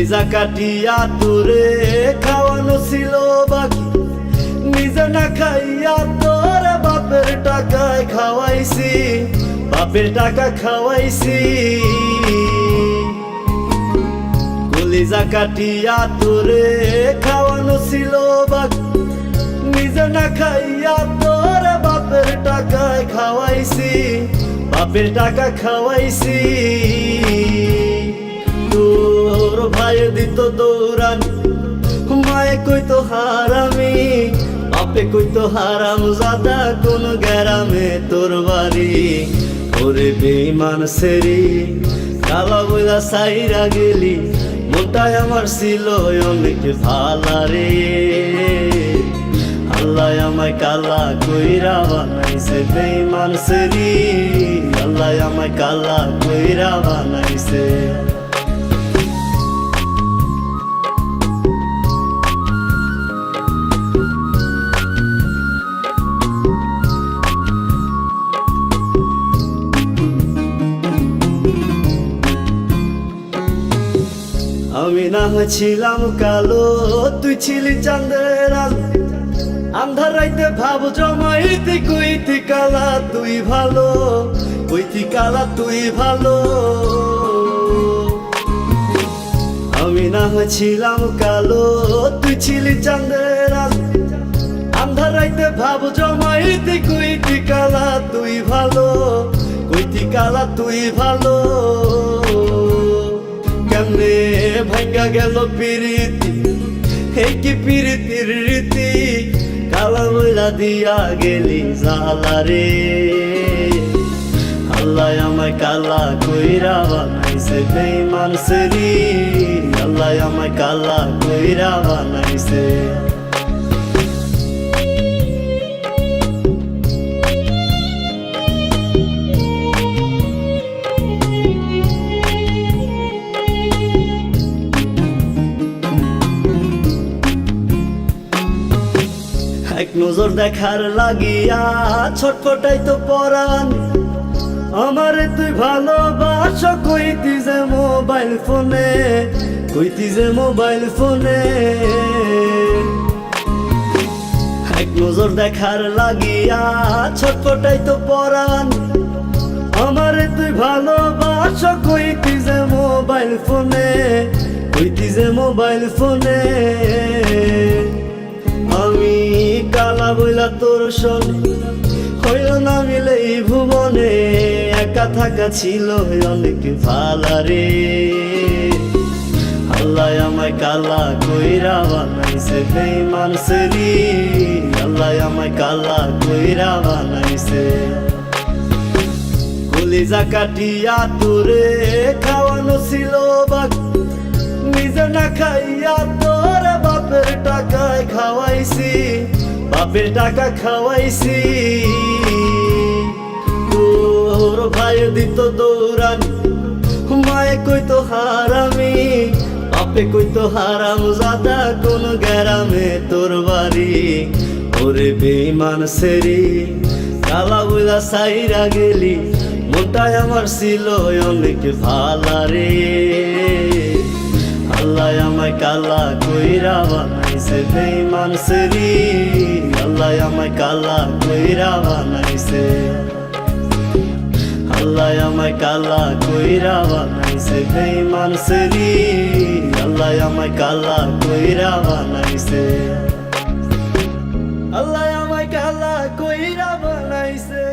কলিজা কাটিয়া তোরে খাওয়ানো ছিল বাকি, নিজে না খাইয়া তোর বাপের টাকায় খাওয়াইছি, বাপের টাকা খাওয়াইছি। কলিজা কাটিয়া তোরে খাওয়ানো ছিল বাকি, নিজে না খাইয়া তোর বাপের টাকায় খাওয়াইছি, বাপের টাকা খাওয়াইছি। তোর ভাই দিত দৌড়ানি, মায়ে কইতো হারামি, বাপে কইতো হারাম জাদা, কোন গ্রামে তোর বাড়ি। ওরে বেঈমান সেরি কালা বইলা সাইরা গেলি, মনটাই আমার ছিল অনেক ভালা রে। আল্লাহ আমায় কালা কইরা বানাইছে বেঈমান সেরি, আল্লাহ আমায় কালা কইরা বানাইছে। আমি না হয়েছিলাম কালো, তুই ছিলি চাঁদের আলো, আন্ধার রাইতে ভাব জমাইতে কইতি কালা তুই ভালো, কইতি কালা তুই ভালো। আমি না হয়েছিলাম কালো, তুই ছিলি চাঁদের আলো, আন্ধার রাইতে ভাব জমাইতে কইতি কালা তুই ভালো, কইতি কালা তুই ভালো। কেমনে ভাঙ্গা গেল প্রীতি, এই কি প্রীতির রীতি, কালা বইলা দিয়া গেলি জালা রে। আল্লাহ আমায় কালা কইরা বানাইছে বেঈমান সেরি, আল্লাহ আমায় কালা কইরা বানাইছে। এক নজর দেখার লাগিয়া ছটফটাই তো পরাণ, আমারে তুই ভালোবাস কইতি যে মোবাইল ফোনে, কইতি যে মোবাইল ফোনে। এক নজর দেখার লাগিয়া ছটফটাই তো পরাণ, আমারে তুই ভালোবাস কইতি যে মোবাইল ফোনে, কইতি যে মোবাইল ফোনে। আমি কালা বইলা তোর শোনে হইল না মিলে এই ভুবনে, একা থাকা ছিল অনেক ভালা রে। আল্লাহ আমায় কালা কইরা বানাইছে বেঈমান সেরি, আল্লাহ আমায় কালা কইরা বানাইছে। কলিজা কাটিয়া তোরে খাওয়ানো ছিল বাকি, নিজে না খাইয়া তোর বাপের টাকায় খাওয়াইছি, বাপের টাকা খাওয়াইছি। তোর ভাই দিত দৌড়ানি, মায়ে কইতো হারামি, বাপে কইতো হারাম জাদা, কোন গ্রামে তোর বাড়ি। ওরে বেঈমান সেরি কালা বইলা সাইরা গেলি, মনটাই আমার ছিল অনেক ভালা রে। আল্লাহ আমায় কালা কইরা বানাইছে বেঈমান সেরি, আল্লাহ আমায় কালা কইরা বানাইছে। আল্লাহ আমায় কালা কইরা বানাইছে বেঈমান সেরি, আল্লাহ আমায় কালা কইরা বানাইছে। আল্লাহ আমায় কালা কইরা বানাইছে।